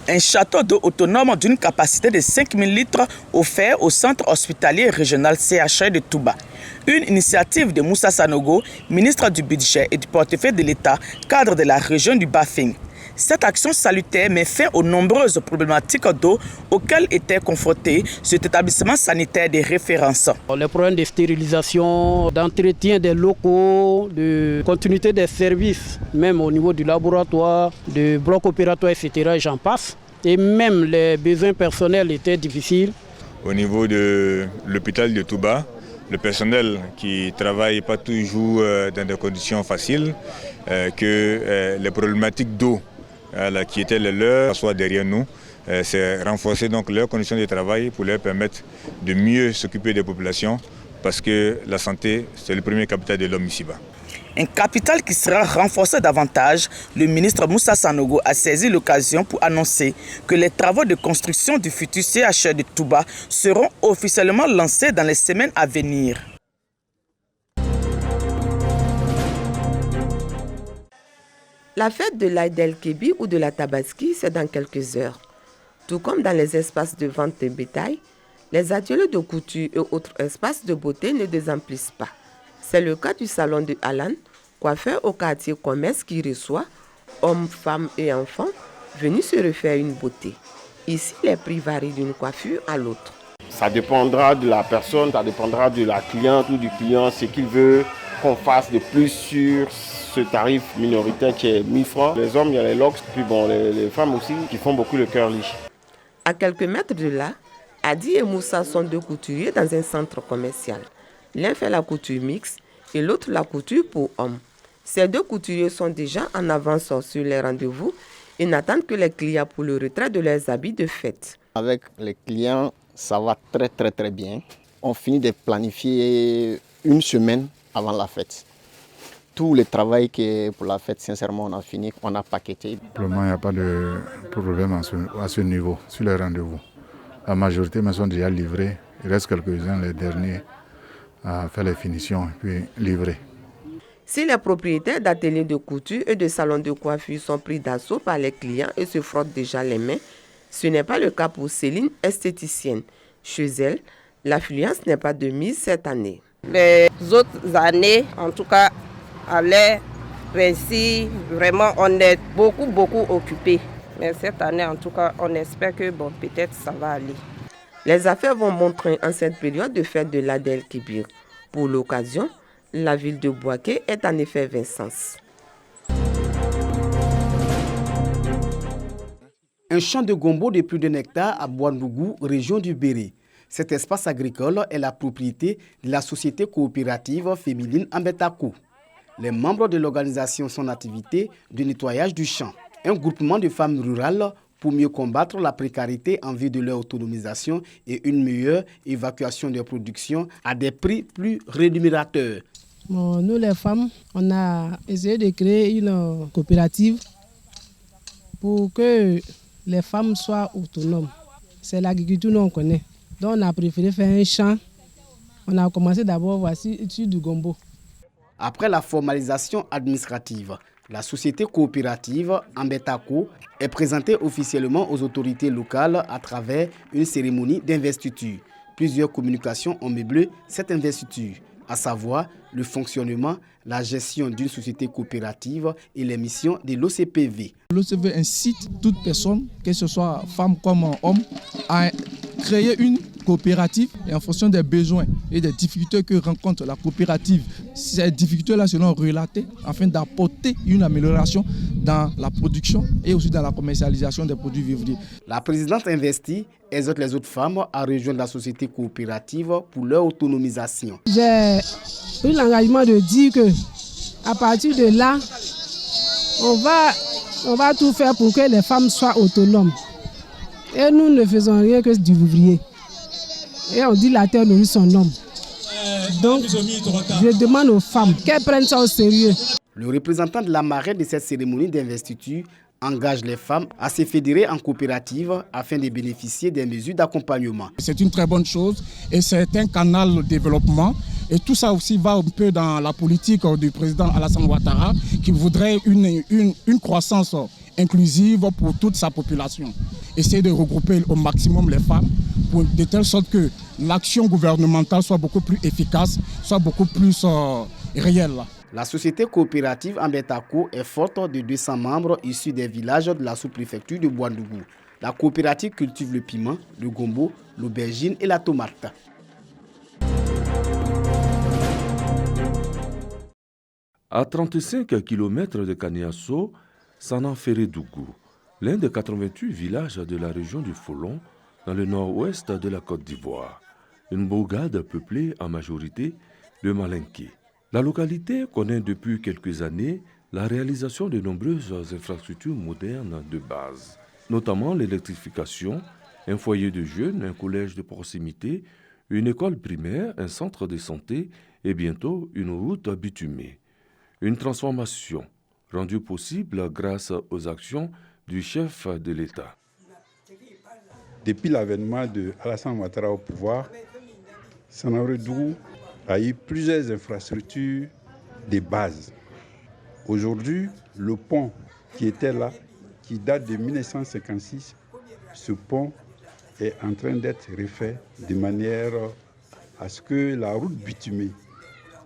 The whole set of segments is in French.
Un château d'eau autonome d'une capacité de 5000 litres offert au centre hospitalier régional CHR de Touba. Une initiative de Moussa Sanogo, ministre du Budget et du portefeuille de l'État, cadre de la région du Bafing. Cette action salutaire met fin aux nombreuses problématiques d'eau auxquelles était confronté cet établissement sanitaire de référence. Les problèmes de stérilisation, d'entretien des locaux, de continuité des services, même au niveau du laboratoire, du bloc opératoire, etc. et j'en passe. Et même les besoins personnels étaient difficiles. Au niveau de l'hôpital de Touba, le personnel qui ne travaille pas toujours dans des conditions faciles, que les problématiques d'eau qui étaient les leurs soient derrière nous. C'est renforcer donc leurs conditions de travail pour leur permettre de mieux s'occuper des populations parce que la santé, c'est le premier capital de l'homme ici-bas. Un capital qui sera renforcé davantage, le ministre Moussa Sanogo a saisi l'occasion pour annoncer que les travaux de construction du futur CHR de Touba seront officiellement lancés dans les semaines à venir. La fête de l'Aïd el-Kébi ou de la Tabaski, c'est dans quelques heures. Tout comme dans les espaces de vente de bétail, les ateliers de couture et autres espaces de beauté ne désemplissent pas. C'est le cas du salon de Alan, coiffeur au quartier commerce qui reçoit hommes, femmes et enfants venus se refaire une beauté. Ici, les prix varient d'une coiffure à l'autre. Ça dépendra de la personne, ça dépendra de la cliente ou du client, ce qu'il veut qu'on fasse de plus sur ce tarif minoritaire qui est 1000 francs. Les hommes, il y a les locks, puis bon, les femmes aussi qui font beaucoup le curly. À quelques mètres de là, Adi et Moussa sont deux couturiers dans un centre commercial. L'un fait la couture mixte et l'autre la couture pour hommes. Ces deux couturiers sont déjà en avance sur les rendez-vous et n'attendent que les clients pour le retrait de leurs habits de fête. Avec les clients, ça va très bien. On finit de planifier une semaine avant la fête. Tout le travail que pour la fête, sincèrement, on a fini, on a paqueté. Pour le moment, il n'y a pas de problème à ce niveau, sur les rendez-vous. La majorité me sont déjà livrés. Il reste quelques-uns, les derniers, à faire les finitions et puis livrer. Si les propriétaires d'ateliers de couture et de salons de coiffure sont pris d'assaut par les clients et se frottent déjà les mains, ce n'est pas le cas pour Céline, esthéticienne. Chez elle, l'affluence n'est pas de mise cette année. Les autres années, en tout cas, à l'air précis, vraiment, on est beaucoup occupés. Mais cette année, en tout cas, on espère que peut-être ça va aller. Les affaires vont bon train en cette période de fête de l'Aïd el-Kébi. Pour l'occasion, la ville de Bouaké est en effervescence. Un champ de gombo de plus d'un hectare à Boandougou, région du Béré. Cet espace agricole est la propriété de la société coopérative féminine Ambetakou. Les membres de l'organisation sont en activité de nettoyage du champ. Un groupement de femmes rurales pour mieux combattre la précarité en vue de leur autonomisation et une meilleure évacuation des productions à des prix plus rémunérateurs. Bon, nous les femmes, on a essayé de créer une coopérative pour que les femmes soient autonomes. C'est l'agriculture qu'on connaît. Donc on a préféré faire un champ. On a commencé d'abord sur du gombo. Après la formalisation administrative, la société coopérative Ambetakou est présentée officiellement aux autorités locales à travers une cérémonie d'investiture. Plusieurs communications ont meublé cette investiture, à savoir le fonctionnement, la gestion d'une société coopérative et les missions de l'OCPV. L'OCPV incite toute personne, que ce soit femme comme homme, à créer une coopérative et en fonction des besoins et des difficultés que rencontre la coopérative, ces difficultés-là seront relatées afin d'apporter une amélioration dans la production et aussi dans la commercialisation des produits vivriers. La présidente investit exhorte les autres femmes à rejoindre la société coopérative pour leur autonomisation. J'ai pris l'engagement de dire que à partir de là, on va tout faire pour que les femmes soient autonomes. Et nous ne faisons rien que du ouvrier. Et on dit la terre nourrit son homme. Donc, je demande aux femmes qu'elles prennent ça au sérieux. Le représentant de la marraine de cette cérémonie d'investiture engage les femmes à se fédérer en coopérative afin de bénéficier des mesures d'accompagnement. C'est une très bonne chose et c'est un canal de développement. Et tout ça aussi va un peu dans la politique du président Alassane Ouattara qui voudrait une croissance inclusive pour toute sa population. Essayer de regrouper au maximum les femmes de telle sorte que l'action gouvernementale soit beaucoup plus efficace, soit beaucoup plus réelle. La société coopérative Ambetako est forte de 200 membres issus des villages de la sous-préfecture de Bouandougou. La coopérative cultive le piment, le gombo, l'aubergine et la tomate. À 35 km de Kaniasso, Sananferedougou, l'un des 88 villages de la région du Folon, dans le nord-ouest de la Côte d'Ivoire. Une bourgade peuplée en majorité de Malinké. La localité connaît depuis quelques années la réalisation de nombreuses infrastructures modernes de base, notamment l'électrification, un foyer de jeunes, un collège de proximité, une école primaire, un centre de santé et bientôt une route bitumée. Une transformation rendue possible grâce aux actions du chef de l'État. Depuis l'avènement de Alassane Ouattara au pouvoir, Sananferedougou a eu plusieurs infrastructures de base. Aujourd'hui, le pont qui était là, qui date de 1956, ce pont est en train d'être refait de manière à ce que la route bitumée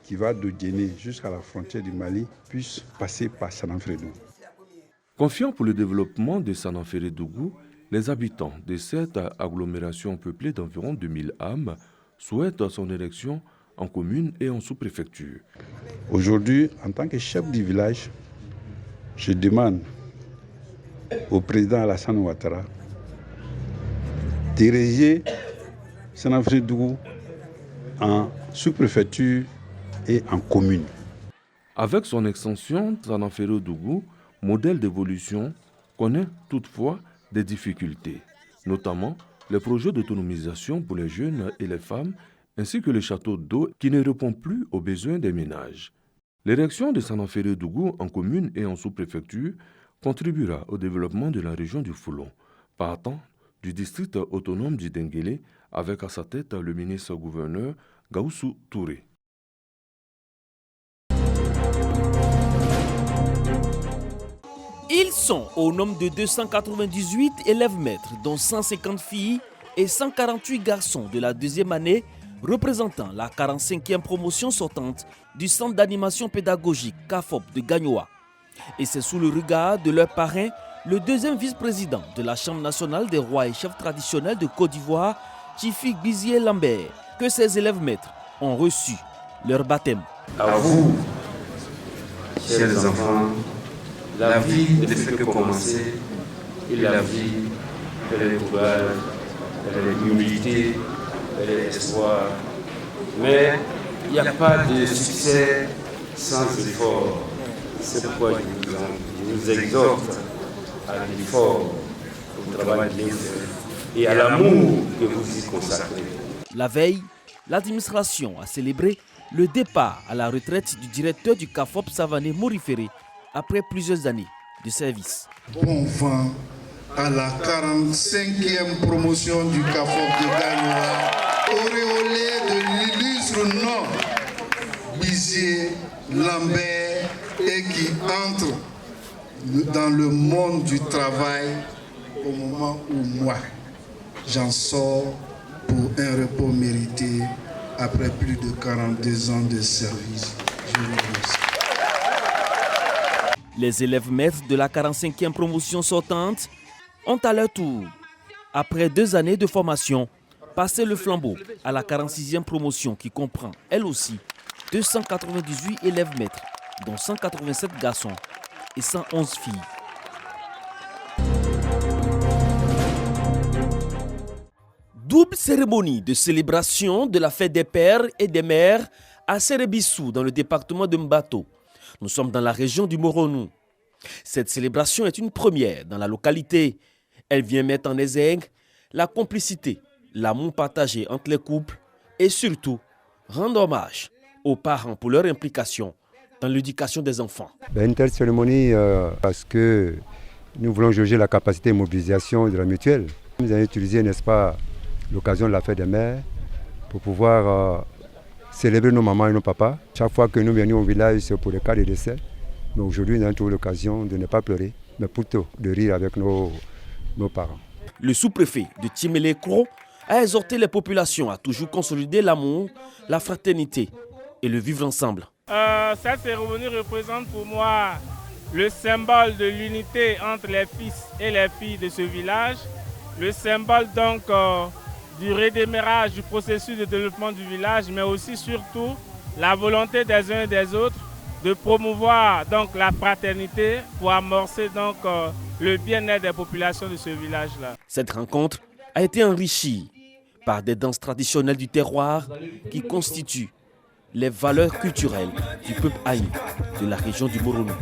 qui va de Djéné jusqu'à la frontière du Mali puisse passer par Sananferedougou. Confiants pour le développement de Sananferedougou, les habitants de cette agglomération peuplée d'environ 2000 âmes souhaitent son élection en commune et en sous-préfecture. Aujourd'hui, en tant que chef du village, je demande au président Alassane Ouattara d'ériger Sananferedougou en sous-préfecture et en commune. Avec son extension, Sananferedougou, modèle d'évolution, connaît toutefois des difficultés, notamment les projets d'autonomisation pour les jeunes et les femmes, ainsi que le château d'eau qui ne répond plus aux besoins des ménages. L'érection de Sananferedougou en commune et en sous-préfecture contribuera au développement de la région du Folon, partant du district autonome du Denguélé, avec à sa tête le ministre-gouverneur Gaoussou Touré. Ils sont au nombre de 298 élèves maîtres, dont 150 filles et 148 garçons de la deuxième année, représentant la 45e promotion sortante du centre d'animation pédagogique CAFOP de Gagnoa. Et c'est sous le regard de leur parrain, le deuxième vice-président de la Chambre nationale des rois et chefs traditionnels de Côte d'Ivoire, Tchifik Bizier Lambert, que ces élèves maîtres ont reçu leur baptême. À vous, chers enfants, la vie ne fait que commencer, et la vie, elle est courage, elle est humilité, elle est espoir. Mais il n'y a pas de succès sans effort. C'est pourquoi je vous exhorte à l'effort, au travail bien fait et à l'amour que vous y consacrez. La veille, l'administration a célébré le départ à la retraite du directeur du CAFOP Savané Moriféré après plusieurs années de service. Bon vent à la 45e promotion du CAFOP de Gagnoa, auréolé de l'illustre nom Bizier Lambert et qui entre dans le monde du travail au moment où moi j'en sors pour un repos mérité après plus de 42 ans de service. Je vous remercie. Les élèves maîtres de la 45e promotion sortante ont à leur tour, après 2 années de formation, passé le flambeau à la 46e promotion qui comprend, elle aussi, 298 élèves maîtres, dont 187 garçons et 111 filles. Double cérémonie de célébration de la fête des pères et des mères à Serebissou dans le département de Mbato. Nous sommes dans la région du Moronou. Cette célébration est une première dans la localité. Elle vient mettre en exergue la complicité, l'amour partagé entre les couples et surtout rendre hommage aux parents pour leur implication dans l'éducation des enfants. Une telle cérémonie parce que nous voulons jauger la capacité de mobilisation de la mutuelle. Nous avons utilisé, n'est-ce pas, l'occasion de la fête des mères pour pouvoir célébrer nos mamans et nos papas. Chaque fois que nous venons au village, c'est pour le cas de décès. Mais aujourd'hui, nous avons trouvé l'occasion de ne pas pleurer, mais plutôt de rire avec nos parents. Le sous-préfet de Timélécro a exhorté les populations à toujours consolider l'amour, la fraternité et le vivre ensemble. Cette cérémonie représente pour moi le symbole de l'unité entre les fils et les filles de ce village, le symbole donc du redémarrage du processus de développement du village, mais aussi surtout la volonté des uns et des autres de promouvoir donc la fraternité pour amorcer donc le bien-être des populations de ce village-là. Cette rencontre a été enrichie par des danses traditionnelles du terroir qui constituent les valeurs culturelles du peuple haï de la région du Moronou.